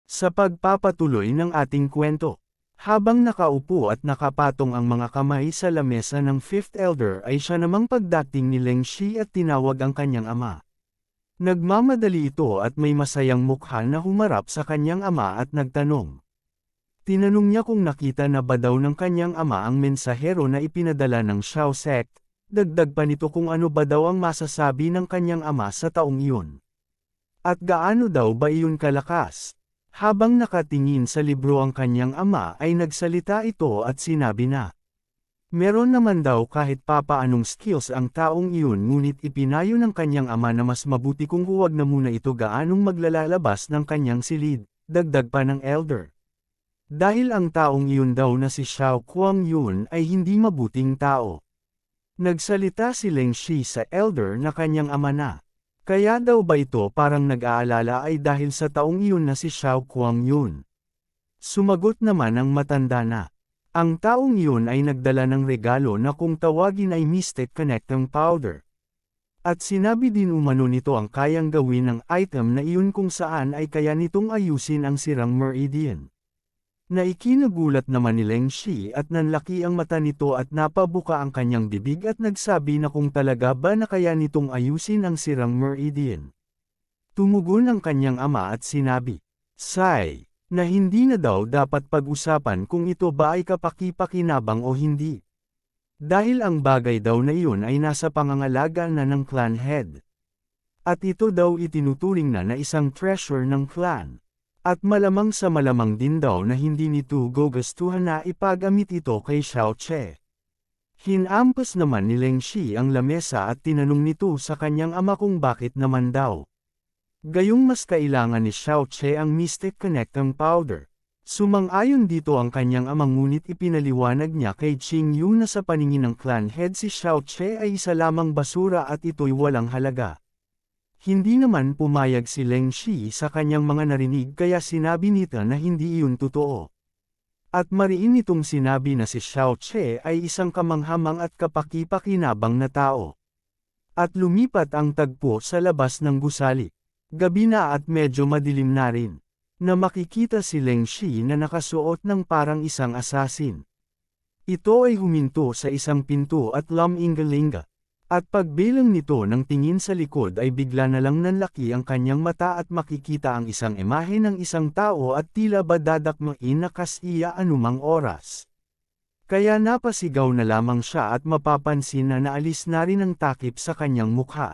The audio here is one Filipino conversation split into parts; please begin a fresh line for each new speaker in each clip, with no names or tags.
Sa pagpapatuloy ng ating kwento, habang nakaupo at nakapatong ang mga kamay sa lamesa ng fifth elder ay siya namang pagdating ni Leng Shi at tinawag ang kanyang ama. Nagmamadali ito at may masayang mukha na humarap sa kanyang ama at nagtanong. Tinanong niya kung nakita na ba daw ng kanyang ama ang mensahero na ipinadala ng Shao sect, dagdag pa nito kung ano ba daw ang masasabi ng kanyang ama sa taong iyon. At gaano daw ba iyon kalakas? Habang nakatingin sa libro ang kanyang ama ay nagsalita ito at sinabi na, meron naman daw kahit papaanong skills ang taong iyon ngunit ipinayo ng kanyang ama na mas mabuti kung huwag na muna ito gaanong maglalalabas ng kanyang silid, dagdag pa ng elder. Dahil ang taong iyon daw na si Xiao Kuang Yun ay hindi mabuting tao. Nagsalita si Leng Shi sa elder na kanyang ama na. Kaya daw ba ito parang nag-aalala ay dahil sa taong iyon na si Xiao Kuang Yun? Sumagot naman ang matanda na. Ang taong iyon ay nagdala ng regalo na kung tawagin ay Mystic Connecting Powder. At sinabi din umano nito ang kayang gawin ng item na iyon kung saan ay kaya nitong ayusin ang sirang meridian. Naikinagulat naman ni Leng Shi at nanlaki ang mata nito at napabuka ang kanyang bibig at nagsabi na kung talaga ba na kaya nitong ayusin ang sirang meridian. Tumugon ang kanyang ama at sinabi, Sai, na hindi na daw dapat pag-usapan kung ito ba ay kapaki-pakinabang o hindi. Dahil ang bagay daw na iyon ay nasa pangangalaga na ng clan head. At ito daw itinuturing na isang treasure ng clan. At malamang sa malamang din daw na hindi nito gugustuhan na ipagamit ito kay Xiao Che. Hinampas naman ni Leng Shi ang lamesa at tinanong nito sa kanyang ama kung bakit naman daw. Gayong mas kailangan ni Xiao Che ang Mystic Connecting Powder. Sumang-ayon dito ang kanyang ama ngunit ipinaliwanag niya kay Qing Yu na sa paningin ng clan head si Xiao Che ay isa lamang basura at ito'y walang halaga. Hindi naman pumayag si Leng Shi sa kanyang mga narinig kaya sinabi nito na hindi iyon totoo. At mariin nitong sinabi na si Xiao Che ay isang kamanghamang at kapaki-pakinabang na tao. At lumipat ang tagpo sa labas ng gusali. Gabi na at medyo madilim na rin. Na makikita si Leng Shi na nakasuot ng parang isang asasin. Ito ay huminto sa isang pinto at lam-ingalinga. At pagbilang nito ng tingin sa likod ay bigla na lang nanlaki ang kanyang mata at makikita ang isang imahe ng isang tao at tila ba dadakmain na kasiya anumang oras. Kaya napasigaw na lamang siya at mapapansin na naalis na rin ang takip sa kanyang mukha.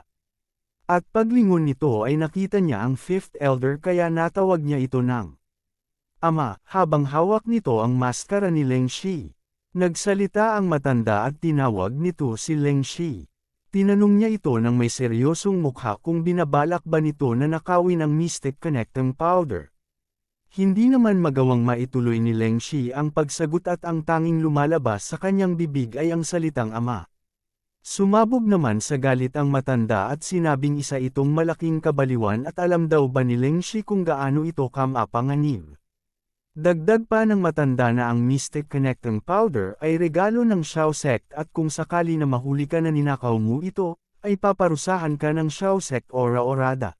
At paglingon nito ay nakita niya ang fifth elder kaya natawag niya ito ng ama habang hawak nito ang maskara ni Leng Shi. Nagsalita ang matanda at tinawag nito si Leng Shi. Tinanong niya ito ng may seryosong mukha kung binabalak ba nito na nakawin ang Mystic Connecting Powder. Hindi naman magawang maituloy ni Leng Shi ang pagsagot at ang tanging lumalabas sa kanyang bibig ay ang salitang ama. Sumabog naman sa galit ang matanda at sinabing isa itong malaking kabaliwan at alam daw ba ni Leng Shi kung gaano ito kamapanganib. Dagdag pa ng matanda na ang Mystic Connecting Powder ay regalo ng Shao sect at kung sakali na mahuli ka na ninakaw mo ito, ay paparusahan ka ng Shao sect ora-orada.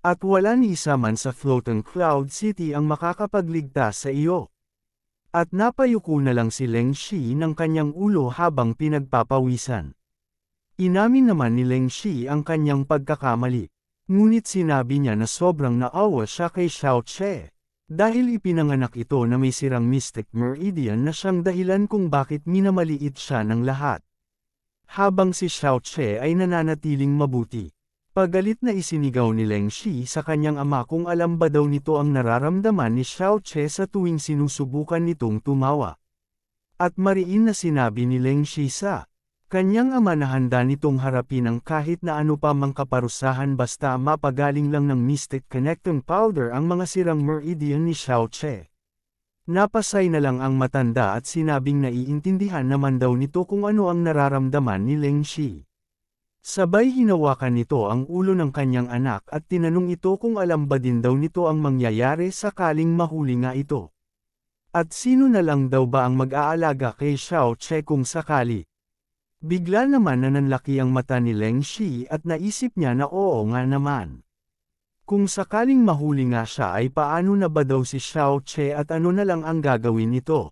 At wala ni isa man sa Floating Cloud City ang makakapagligtas sa iyo. At napayuko na lang si Leng Shi ng kanyang ulo habang pinagpapawisan. Inamin naman ni Leng Shi ang kanyang pagkakamali. Ngunit sinabi niya na sobrang naawa siya kay Xiao Che. Dahil ipinanganak ito na may sirang Mystic Meridian na siyang dahilan kung bakit minamaliit siya ng lahat. Habang si Xiao Che ay nananatiling mabuti. Pagalit na isinigaw ni Leng Shi sa kanyang ama kung alam ba daw nito ang nararamdaman ni Xiao Che sa tuwing sinusubukan nitong tumawa. At mariin na sinabi ni Leng Shi sa kanyang ama na handa nitong harapin ang kahit na ano pa mang kaparusahan basta mapagaling lang ng Mystic Connecting Powder ang mga sirang meridian ni Xiao Che. Napasay na lang ang matanda at sinabing naiintindihan naman daw nito kung ano ang nararamdaman ni Leng Shi. Sabay hinawakan nito ang ulo ng kanyang anak at tinanong ito kung alam ba din daw nito ang mangyayari sakaling mahuli nga ito. At sino na lang daw ba ang mag-aalaga kay Xiao Che kung sakali. Bigla naman na nanlaki ang mata ni Leng Shi at naisip niya na oo nga naman. Kung sakaling mahuli nga siya ay paano na ba daw si Xiao Che at ano na lang ang gagawin nito?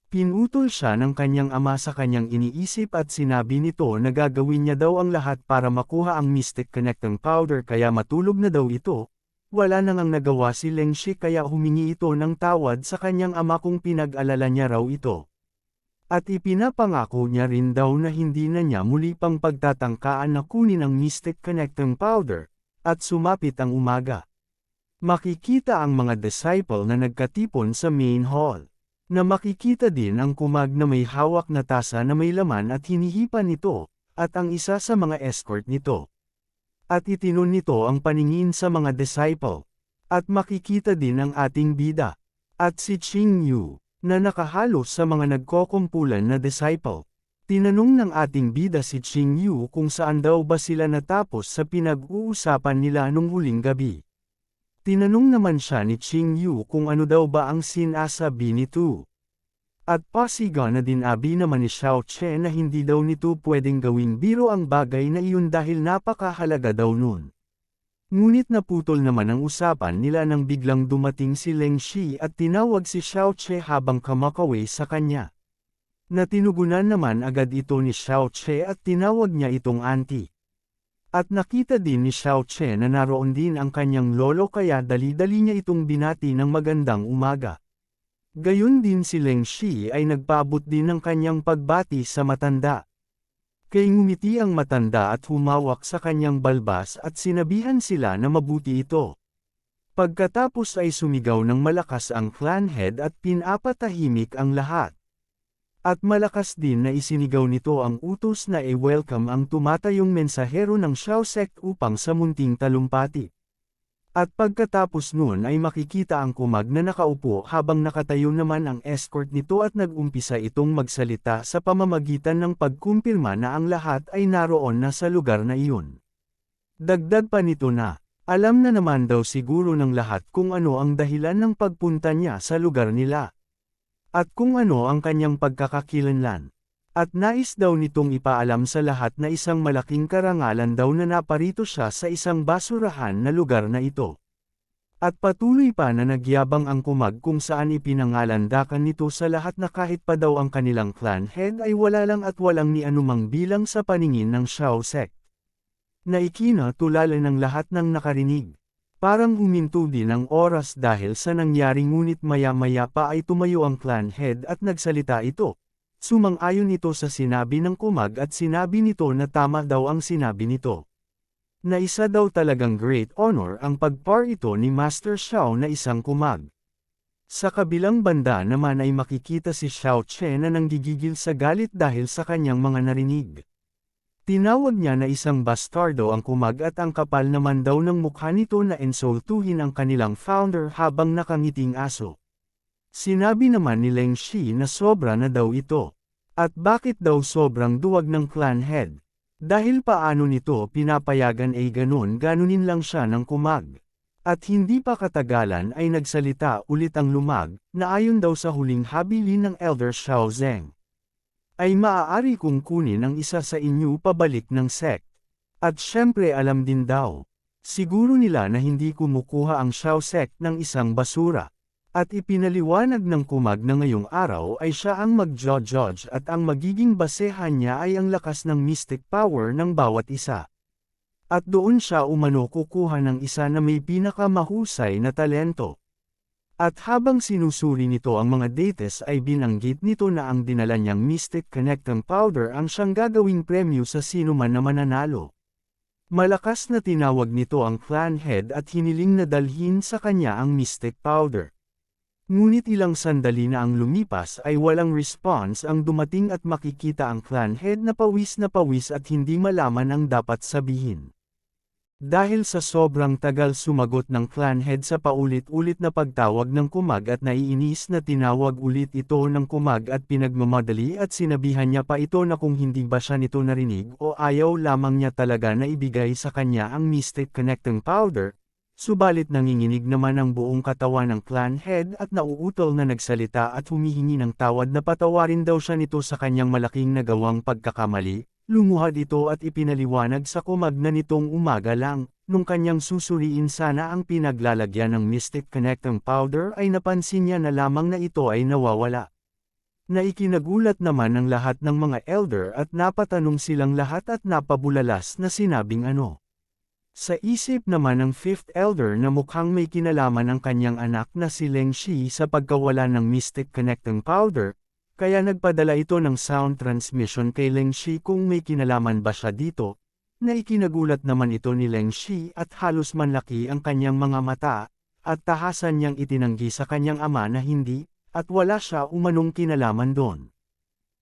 Pinutol siya ng kanyang ama sa kanyang iniisip at sinabi nito na gagawin niya daw ang lahat para makuha ang Mystic Connecting Powder kaya matulog na daw ito. Wala nang ang nagawa si Leng Shi kaya humingi ito ng tawad sa kanyang ama kung pinag-alala niya raw ito. At ipinapangako niya rin daw na hindi na niya muli pang pagtatangkaan na kunin ang Mystic Connecting Powder, at sumapit ang umaga. Makikita ang mga disciple na nagkatipon sa main hall. Na makikita din ang kumag na may hawak na tasa na may laman at hinihipan nito, at ang isa sa mga escort nito. At itinon nito ang paningin sa mga disciple. At makikita din ang ating bida. At si Qing Yu, na nakahalos sa mga nagkokumpulan na disciple. Tinanong ng ating bida si Qing Yu kung saan daw ba sila natapos sa pinag-uusapan nila nung huling gabi. Tinanong naman siya ni Qing Yu kung ano daw ba ang sinasabi nito. At pasiga na dinabi naman ni Xiao Che na hindi daw nito pwedeng gawing biro ang bagay na iyon dahil napakahalaga daw nun. Ngunit naputol naman ang usapan nila nang biglang dumating si Leng Shi at tinawag si Xiao Che habang kumakaway sa kanya. Natinugunan naman agad ito ni Xiao Che at tinawag niya itong auntie. At nakita din ni Xiao Che na naroon din ang kanyang lolo kaya dali-dali niya itong binati ng magandang umaga. Gayun din si Leng Shi ay nagpaabot din ng kanyang pagbati sa matanda. Kay ngumiti ang matanda at humawak sa kanyang balbas at sinabihan sila na mabuti ito. Pagkatapos ay sumigaw ng malakas ang clan head at pinapatahimik ang lahat. At malakas din na isinigaw nito ang utos na i-welcome ang tumatayong mensahero ng Xiao Sect upang sa munting talumpati. At pagkatapos nun ay makikita ang kumag na nakaupo habang nakatayo naman ang escort nito at nag-umpisa itong magsalita sa pamamagitan ng pagkumpirma na ang lahat ay naroon na sa lugar na iyon. Dagdag pa nito na, alam na naman daw siguro ng lahat kung ano ang dahilan ng pagpunta niya sa lugar nila. At kung ano ang kanyang pagkakakilanlan. At nais daw nitong ipaalam sa lahat na isang malaking karangalan daw na naparito siya sa isang basurahan na lugar na ito. At patuloy pa na nagyabang ang kumag kung saan ipinangalandakan nito sa lahat na kahit pa daw ang kanilang clan head ay wala lang at walang ni anumang bilang sa paningin ng Xiao Sect. Naikinatulala ng lahat ng nakarinig. Parang huminto din ang oras dahil sa nangyari ngunit maya-maya pa ay tumayo ang clan head at nagsalita ito. Sumang-ayon ito sa sinabi ng kumag at sinabi nito na tama daw ang sinabi nito. Na isa daw talagang great honor ang pagpar ito ni Master Xiao na isang kumag. Sa kabilang banda naman ay makikita si Xiao Che na nanggigigil sa galit dahil sa kanyang mga narinig. Tinawag niya na isang bastardo ang kumag at ang kapal naman daw ng mukha nito na insultuhin ang kanilang founder habang nakangiting aso. Sinabi naman ni Leng Shi na sobra na daw ito. At bakit daw sobrang duwag ng clan head? Dahil paano nito pinapayagan ay ganunin lang siya ng kumag. At hindi pa katagalan ay nagsalita ulit ang lumag, na ayon daw sa huling habilin ng Elder Xiao Zeng. Ay maaari kong kunin ang isa sa inyo pabalik ng sect. At syempre alam din daw. Siguro nila na hindi kumukuha ang Xiao Sect ng isang basura. At ipinaliwanag ng kumag na ngayong araw ay siya ang mag-judge at ang magiging basehan niya ay ang lakas ng mystic power ng bawat isa. At doon siya umano kukuha ng isa na may pinakamahusay na talento. At habang sinusuri nito ang mga dates ay binanggit nito na ang dinala niyang Mystic Connecting Powder ang siyang gagawing premyo sa sino man na mananalo. Malakas na tinawag nito ang clan head at hiniling na dalhin sa kanya ang Mystic Powder. Ngunit ilang sandali na ang lumipas ay walang response ang dumating at makikita ang clan head na pawis at hindi malaman ang dapat sabihin. Dahil sa sobrang tagal sumagot ng clan head sa paulit-ulit na pagtawag ng kumag at naiinis na tinawag ulit ito ng kumag at pinagmamadali at sinabihan niya pa ito na kung hindi ba siya nito narinig o ayaw lamang niya talaga na ibigay sa kanya ang Mystic Connecting Powder. Subalit nanginginig naman ang buong katawan ng clan head at nauutol na nagsalita at humihingi ng tawad na patawarin daw siya nito sa kanyang malaking nagawang pagkakamali, Lumuhad ito at ipinaliwanag sa kumag na nitong umaga lang, nung kanyang susuriin sana ang pinaglalagyan ng Mystic Connecting Powder ay napansin niya na lamang na ito ay nawawala. Naikinagulat naman ng lahat ng mga elder at napatanong silang lahat at napabulalas na sinabing ano. Sa isip naman ng fifth elder na mukhang may kinalaman ang kanyang anak na si Leng Shi sa pagkawala ng Mystic Connecting Powder, kaya nagpadala ito ng sound transmission kay Leng Shi kung may kinalaman ba siya dito, na ikinagulat naman ito ni Leng Shi at halos manlaki ang kanyang mga mata, at tahasan niyang itinanggi sa kanyang ama na hindi, at wala siya umanong kinalaman doon.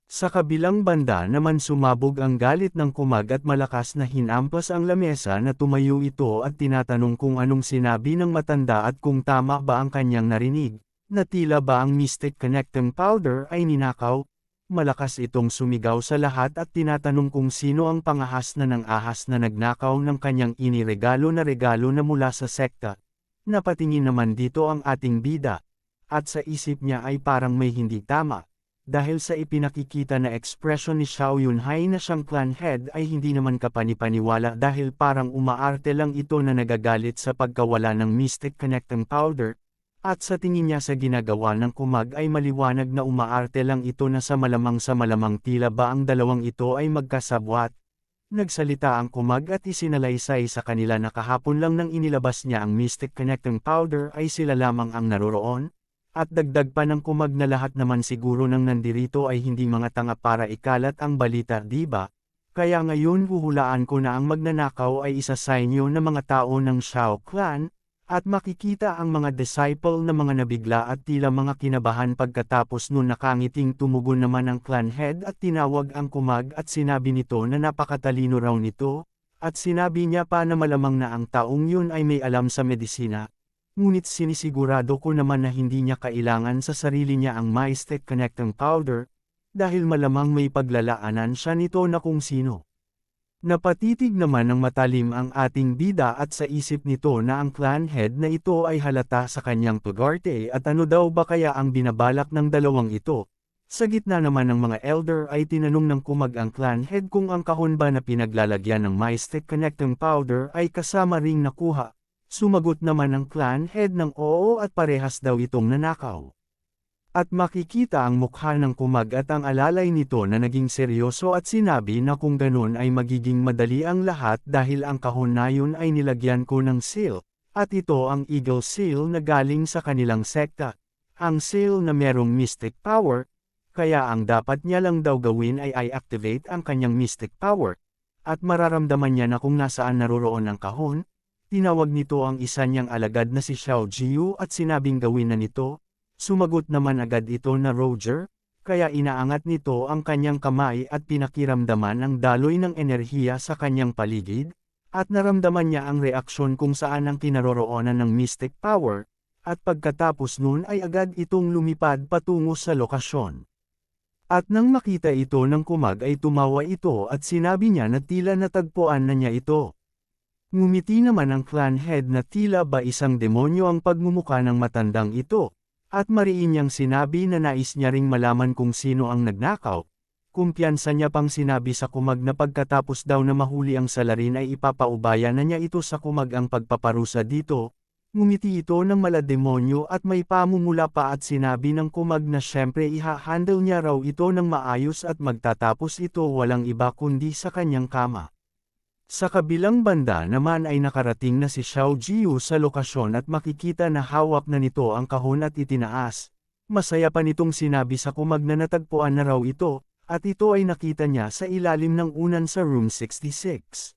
Sa kabilang banda naman sumabog ang galit ng kumag at malakas na hinampas ang lamesa na tumayo ito at tinatanong kung anong sinabi ng matanda at kung tama ba ang kanyang narinig, na tila ba ang Mystic Connecting Powder ay ninakaw. Malakas itong sumigaw sa lahat at tinatanong kung sino ang pangahas na ng ahas na nagnakaw ng kanyang iniregalo na mula sa sekta. Napatingin naman dito ang ating bida, at sa isip niya ay parang may hindi tama. Dahil sa ipinakikita na ekspresyon ni Xiao Yunhai na siyang clan head ay hindi naman kapanipaniwala dahil parang umaarte lang ito na nagagalit sa pagkawala ng Mystic Connecting Powder, at sa tingin niya sa ginagawa ng kumag ay maliwanag na umaarte lang ito na sa malamang tila ba ang dalawang ito ay magkasabwat. Nagsalita ang kumag at isinalaysay sa kanila na kahapon lang nang inilabas niya ang Mystic Connecting Powder ay sila lamang ang naroroon. At dagdag pa ng kumag na lahat naman siguro ng nandirito ay hindi mga tanga para ikalat ang balita, di ba? Kaya ngayon huhulaan ko na ang magnanakaw ay isa sa inyo na mga tao ng Xiao Clan, at makikita ang mga disciple na mga nabigla at tila mga kinabahan pagkatapos nun nakangiting tumugon naman ang clan head at tinawag ang kumag at sinabi nito na napakatalino raw nito, at sinabi niya pa na malamang na ang taong yun ay may alam sa medisina. Ngunit sinisigurado ko naman na hindi niya kailangan sa sarili niya ang Mystic Connecting Powder, dahil malamang may paglalaanan siya nito na kung sino. Napatitig naman ng matalim ang ating bida at sa isip nito na ang clan head na ito ay halata sa kanyang pagarte at ano daw ba kaya ang binabalak ng dalawang ito. Sa gitna naman ng mga elder ay tinanong ng kumag ang clan head kung ang kahon ba na pinaglalagyan ng Mystic Connecting Powder ay kasama ring nakuha. Sumagot naman ang clan head ng oo at parehas daw itong nanakaw. At makikita ang mukha ng kumag at ang alalay nito na naging seryoso at sinabi na kung ganun ay magiging madali ang lahat dahil ang kahon na yun ay nilagyan ko ng seal, at ito ang eagle seal na galing sa kanilang sekta. Ang seal na merong mystic power, kaya ang dapat niya lang daw gawin ay i-activate ang kanyang mystic power, at mararamdaman niya na kung nasaan naroroon ang kahon. Tinawag nito ang isa niyang alagad na si Xiao Jiu at sinabing gawin na nito. Sumagot naman agad ito na Roger, kaya inaangat nito ang kanyang kamay at pinakiramdaman ang daloy ng enerhiya sa kanyang paligid, at naramdaman niya ang reaksyon kung saan ang kinaroroonan ng mystic power, at pagkatapos nun ay agad itong lumipad patungo sa lokasyon. At nang makita ito ng kumag ay tumawa ito at sinabi niya na tila natagpuan na niya ito. Ngumiti naman ang clan head na tila ba isang demonyo ang pagmumukha ng matandang ito, at mariin niyang sinabi na nais niya ring malaman kung sino ang nagnakaw. Kumpiyansa niya pang sinabi sa kumag na pagkatapos daw na mahuli ang salarin ay ipapaubaya na niya ito sa kumag ang pagpaparusa dito. Ngumiti ito ng malademonyo at may pamumula pa at sinabi ng kumag na syempre iha-handle niya raw ito ng maayos at magtatapos ito walang iba kundi sa kanyang kama. Sa kabilang banda naman ay nakarating na si Xiao Jiu sa lokasyon at makikita na hawak na nito ang kahon at itinaas. Masaya pa nitong sinabi sa kumag na natagpuan na raw ito, at ito ay nakita niya sa ilalim ng unan sa room 66.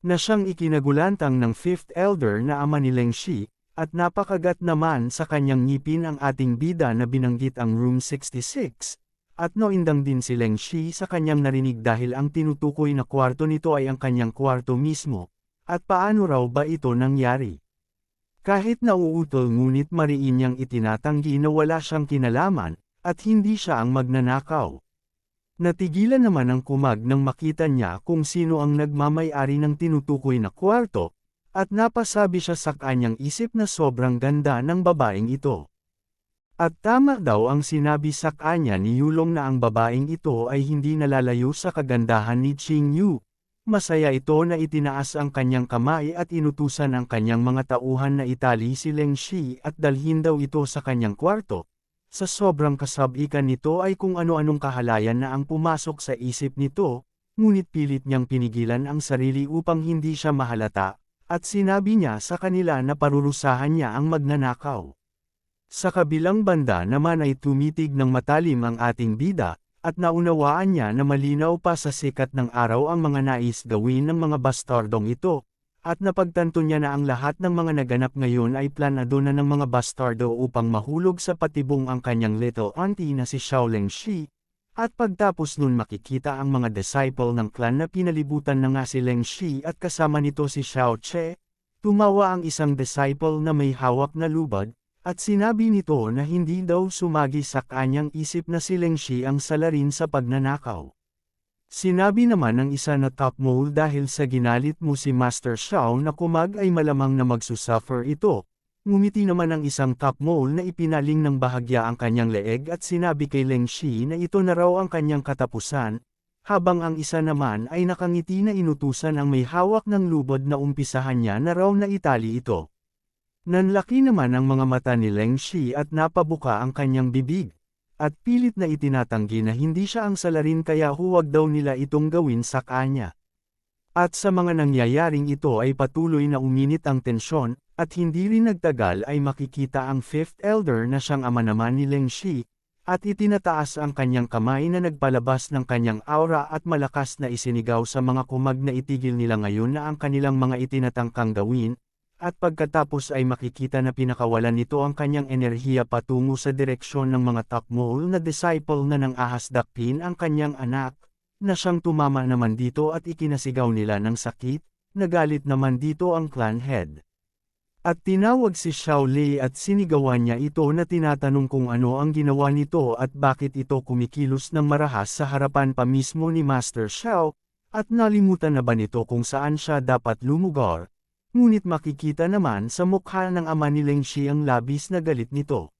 Na siyang ikinagulantang ng fifth elder na ama ni Leng Shi, at napakagat naman sa kanyang ngipin ang ating bida na binanggit ang room 66. At noindang din si Leng Shi sa kanyang narinig dahil ang tinutukoy na kwarto nito ay ang kanyang kwarto mismo, at paano raw ba ito nangyari? Kahit nauutol ngunit mariin niyang itinatanggi na wala siyang kinalaman, at hindi siya ang magnanakaw. Natigilan naman ang kumag nang makita niya kung sino ang nagmamay-ari ng tinutukoy na kwarto, at napasabi siya sa kanyang isip na sobrang ganda ng babaeng ito. At tama daw ang sinabi sa kanya ni Yulong na ang babaeng ito ay hindi nalalayo sa kagandahan ni Qing Yu. Masaya ito na itinaas ang kanyang kamay at inutusan ang kanyang mga tauhan na itali si Leng Shi at dalhin daw ito sa kanyang kwarto. Sa sobrang kasabikan nito ay kung ano-anong kahalayan na ang pumasok sa isip nito, ngunit pilit niyang pinigilan ang sarili upang hindi siya mahalata, at sinabi niya sa kanila na parurusahan niya ang magnanakaw. Sa kabilang banda naman ay tumitig ng matalim ang ating bida, at naunawaan niya na malinaw pa sa sikat ng araw ang mga nais gawin ng mga bastardong ito, at napagtanto niya na ang lahat ng mga naganap ngayon ay planado na ng mga bastardo upang mahulog sa patibong ang kanyang little auntie na si Xiaoleng Shi, at pagtapos nun makikita ang mga disciple ng clan na pinalibutan na nga si Leng Shi at kasama nito si Xiao Che. Tumawa ang isang disciple na may hawak na lubad, at sinabi nito na hindi daw sumagi sa kanyang isip na si Leng Shi ang salarin sa pagnanakaw. Sinabi naman ng isa na top mole dahil sa ginalit mo si Master Xiao na kumag ay malamang na magsusuffer ito. Ngumiti naman ang isang top mole na ipinaling ng bahagya ang kanyang leeg at sinabi kay Leng Shi na ito na raw ang kanyang katapusan, habang ang isa naman ay nakangiti na inutusan ang may hawak ng lubod na umpisahan niya na raw na itali ito. Nanlaki naman ang mga mata ni Leng Shi at napabuka ang kanyang bibig, at pilit na itinatanggi na hindi siya ang salarin kaya huwag daw nila itong gawin sa kanya. At sa mga nangyayaring ito ay patuloy na uminit ang tensyon, at hindi rin nagtagal ay makikita ang fifth elder na siyang ama naman ni Leng Shi, at itinataas ang kanyang kamay na nagpalabas ng kanyang aura at malakas na isinigaw sa mga kumag na itigil nila ngayon na ang kanilang mga itinatangkang gawin. At pagkatapos ay makikita na pinakawalan nito ang kanyang enerhiya patungo sa direksyon ng mga top mole na disciple na nang ahasdakin ang kanyang anak, na siyang tumama naman dito at ikinasigaw nila ng sakit, nagalit naman dito ang clan head. At tinawag si Xiao Lei at sinigawan niya ito na tinatanong kung ano ang ginawa nito at bakit ito kumikilos ng marahas sa harapan pa mismo ni Master Xiao, at nalimutan na ba nito kung saan siya dapat lumugar. Ngunit makikita naman sa mukha ng ama ni Leng Shi ang labis na galit nito.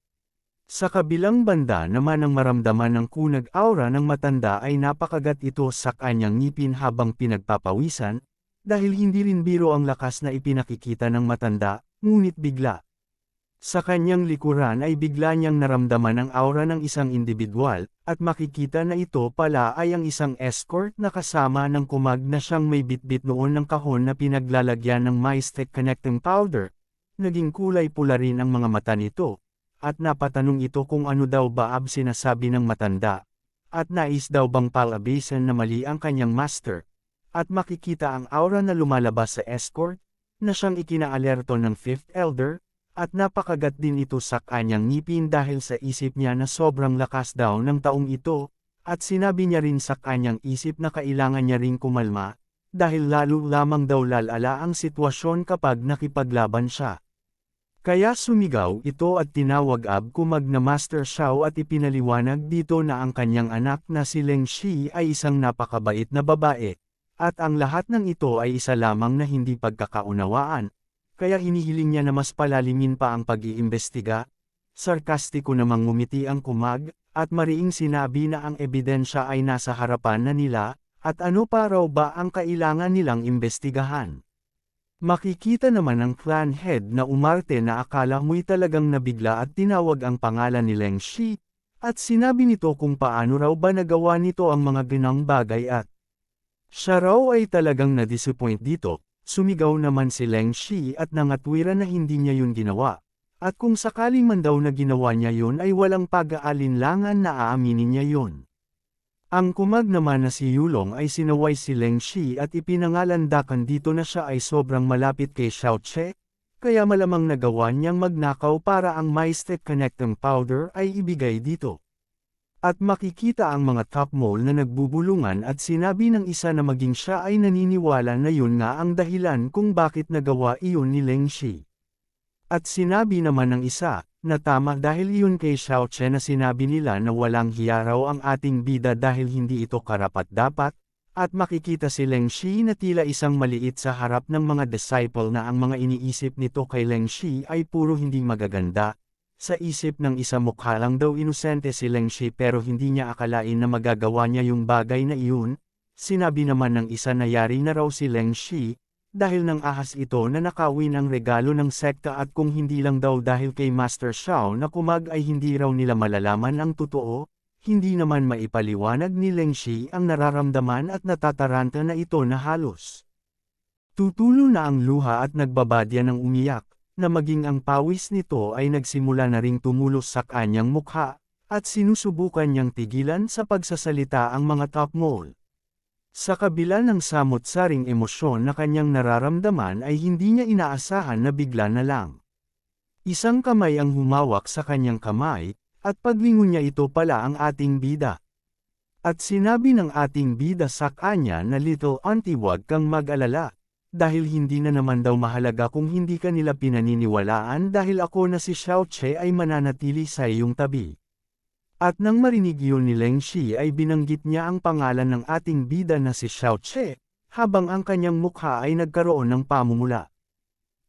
Sa kabilang banda naman ang maramdaman ng kunag aura ng matanda ay napakagat ito sa kanyang ngipin habang pinagpapawisan, dahil hindi rin biro ang lakas na ipinakikita ng matanda, ngunit bigla. Sa kanyang likuran ay bigla niyang naramdaman ang aura ng isang individual, at makikita na ito pala ay ang isang escort na kasama ng kumag na siyang may bitbit noon ng kahon na pinaglalagyan ng Mystic Connecting Powder. Naging kulay pula rin ang mga mata nito, at napatanong ito kung ano daw ba ang sinasabi ng matanda, at nais daw bang palabasin na mali ang kanyang master, at makikita ang aura na lumalabas sa escort, na siyang ikinaalerto ng fifth elder, at napakagat din ito sa kanyang ngipin dahil sa isip niya na sobrang lakas daw ng taong ito, at sinabi niya rin sa kanyang isip na kailangan niya ring kumalma, dahil lalo lamang daw lalala ang sitwasyon kapag nakipaglaban siya. Kaya sumigaw ito at tinawag kumag na Master Xiao at ipinaliwanag dito na ang kanyang anak na si Leng Shi ay isang napakabait na babae, at ang lahat ng ito ay isa lamang na hindi pagkakaunawaan. Kaya hinihiling niya na mas palalimin pa ang pag-iimbestiga. Sarkastiko namang ngumiti ang kumag, at mariing sinabi na ang ebidensya ay nasa harapan na nila, at ano pa raw ba ang kailangan nilang imbestigahan. Makikita naman ang clan head na umarte na akala mo'y talagang nabigla at tinawag ang pangalan ni Leng Shi, at sinabi nito kung paano raw ba nagawa nito ang mga ganang bagay at siya raw ay talagang na-disappoint dito. Sumigaw naman si Leng Shi at nangatwiran na hindi niya yun ginawa, at kung sakaling man daw na ginawa niya yun ay walang pag-aalinlangan na aaminin niya yun. Ang kumag naman na si Yulong ay sinaway si Leng Shi at ipinangalandakan dito na siya ay sobrang malapit kay Xiao Che, kaya malamang nagawa niyang magnakaw para ang Mystic Connecting Powder ay ibigay dito. At makikita ang mga top mole na nagbubulungan at sinabi ng isa na maging siya ay naniniwala na yun nga ang dahilan kung bakit nagawa iyon ni Leng Shi. At sinabi naman ng isa, na tama dahil iyon kay Xiao Che na sinabi nila na walang hiya raw ang ating bida dahil hindi ito karapat-dapat, at makikita si Leng Shi na tila isang maliit sa harap ng mga disciple na ang mga iniisip nito kay Leng Shi ay puro hindi magaganda. Sa isip ng isa mukha lang daw inosente si Leng Shi pero hindi niya akalain na magagawa niya yung bagay na iyon. Sinabi naman ng isa na yari na raw si Leng Shi, dahil nang ahas ito na nakawin ang regalo ng sekta at kung hindi lang daw dahil kay Master Xiao na kumag ay hindi raw nila malalaman ang totoo, hindi naman maipaliwanag ni Leng Shi ang nararamdaman at natataranta na ito na halos tutulo na ang luha at nagbabadya ng umiyak, na maging ang pawis nito ay nagsimula na ring tumulos sa kanyang mukha, at sinusubukan niyang tigilan sa pagsasalita ang mga top mole. Sa kabila ng samot-saring emosyon na kanyang nararamdaman ay hindi niya inaasahan na bigla na lang. Isang kamay ang humawak sa kanyang kamay, at paglingon niya ito pala ang ating bida. At sinabi ng ating bida sa kanya na little auntie wag kang mag-alala. Dahil hindi na naman daw mahalaga kung hindi ka nila pinaniniwalaan dahil ako na si Xiao Che ay mananatili sa iyong tabi. At nang marinig yun ni Leng Shi ay binanggit niya ang pangalan ng ating bida na si Xiao Che, habang ang kanyang mukha ay nagkaroon ng pamumula.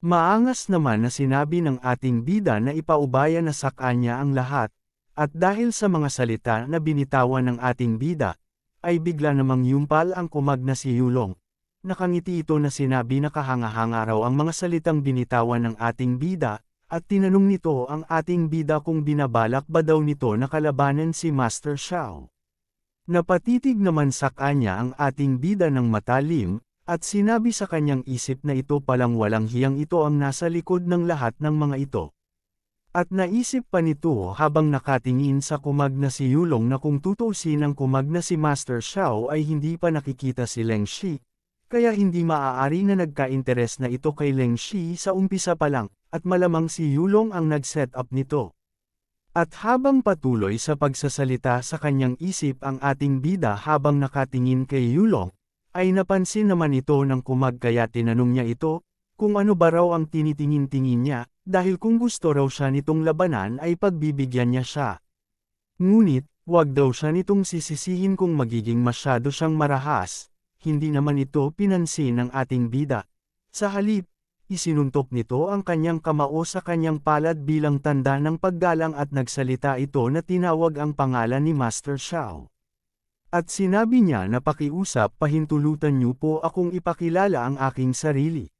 Maangas naman na sinabi ng ating bida na ipaubaya na sa kanya ang lahat, at dahil sa mga salita na binitawan ng ating bida, ay bigla namang yumpal ang kumag na si Yulong. Nakangiti ito na sinabi na kahanga-hanga raw ang mga salitang binitawan ng ating bida, at tinanong nito ang ating bida kung binabalak ba daw nito na kalabanan si Master Xiao. Napatitig naman sa kanya ang ating bida ng matalim, at sinabi sa kanyang isip na ito palang walang hiyang ito ang nasa likod ng lahat ng mga ito. At naisip pa nito habang nakatingin sa kumag na si Yulong na kung tutuusin ang kumag na si Master Xiao ay hindi pa nakikita si Leng Shi. Kaya hindi maaari na nagka-interes na ito kay Leng Shi sa umpisa pa lang, at malamang si Yulong ang nag-set up nito. At habang patuloy sa pagsasalita sa kanyang isip ang ating bida habang nakatingin kay Yulong, ay napansin naman ito ng kumag kaya tinanong niya ito, kung ano ba raw ang tinitingin-tingin niya, dahil kung gusto raw siya nitong labanan ay pagbibigyan niya siya. Ngunit, wag daw siya nitong sisisihin kung magiging masyado siyang marahas. Hindi naman ito pinansin ng ating bida. Sa halip, isinuntok nito ang kanyang kamao sa kanyang palad bilang tanda ng paggalang at nagsalita ito na tinawag ang pangalan ni Master Xiao. At sinabi niya na pakiusap pahintulutan niyo po akong ipakilala ang aking sarili.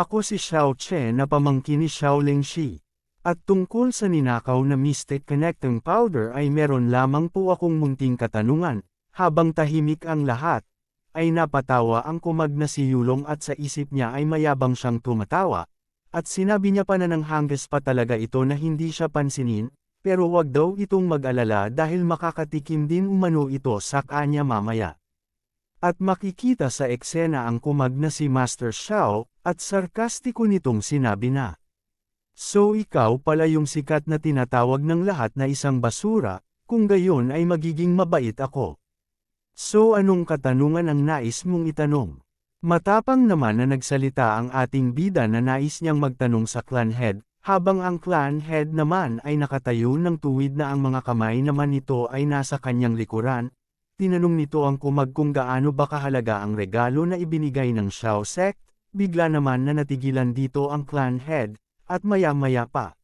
Ako si Xiao Che na pamangkin ni Xiao Leng Shi. At tungkol sa ninakaw na Mystic Connecting Powder ay meron lamang po akong munting katanungan, habang tahimik ang lahat. Ay napatawa ang kumag na si Yulong at sa isip niya ay mayabang siyang tumatawa, at sinabi niya pa na ng hanggas pa talaga ito na hindi siya pansinin, pero wag daw itong mag-alala dahil makakatikim din umano ito sa kanya mamaya. At makikita sa eksena ang kumag na si Master Xiao, at sarkastiko nitong sinabi na, "So ikaw pala yung sikat na tinatawag ng lahat na isang basura, kung gayon ay magiging mabait ako. So anong katanungan ang nais mong itanong?" Matapang naman na nagsalita ang ating bida na nais niyang magtanong sa clan head, habang ang clan head naman ay nakatayo ng tuwid na ang mga kamay naman nito ay nasa kanyang likuran. Tinanong nito ang kumag kung gaano ba kahalaga ang regalo na ibinigay ng Xiao sect, bigla naman na natigilan dito ang clan head, at maya-maya pa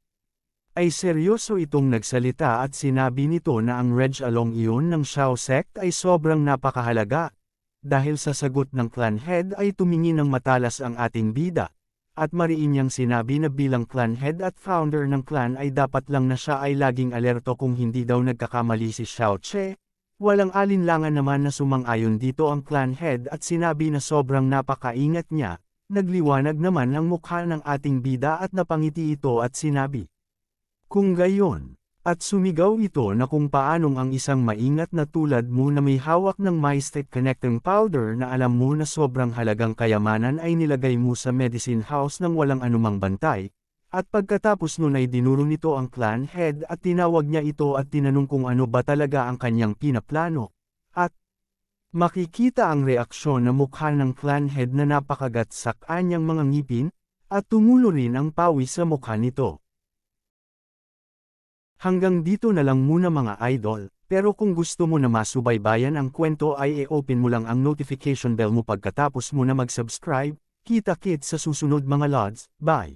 ay seryoso itong nagsalita at sinabi nito na ang Reg Along iyon ng Xiao sect ay sobrang napakahalaga. Dahil sa sagot ng clan head ay tumingin ng matalas ang ating bida, at mariin niyang sinabi na bilang clan head at founder ng clan ay dapat lang na siya ay laging alerto kung hindi daw nagkakamali si Xiao Che. Walang alinlangan naman na sumang-ayon dito ang clan head at sinabi na sobrang napakaingat niya. Nagliwanag naman ang mukha ng ating bida at napangiti ito at sinabi, "Kung gayon," at sumigaw ito na kung paanong ang isang maingat na tulad mo na may hawak ng Mystic Connecting Powder na alam mo na sobrang halagang kayamanan ay nilagay mo sa medicine house ng walang anumang bantay, at pagkatapos nun ay dinuro nito ang clan head at tinawag niya ito at tinanong kung ano ba talaga ang kanyang pinaplano, at makikita ang reaksyon na mukha ng clan head na napakagat sa kanyang mga ngipin, at tumulo rin ang pawis sa mukha nito. Hanggang dito na lang muna mga idol, pero kung gusto mo na masubaybayan ang kwento ay i-open mo lang ang notification bell mo pagkatapos mo na mag-subscribe. Kita-kits sa susunod mga lods, bye!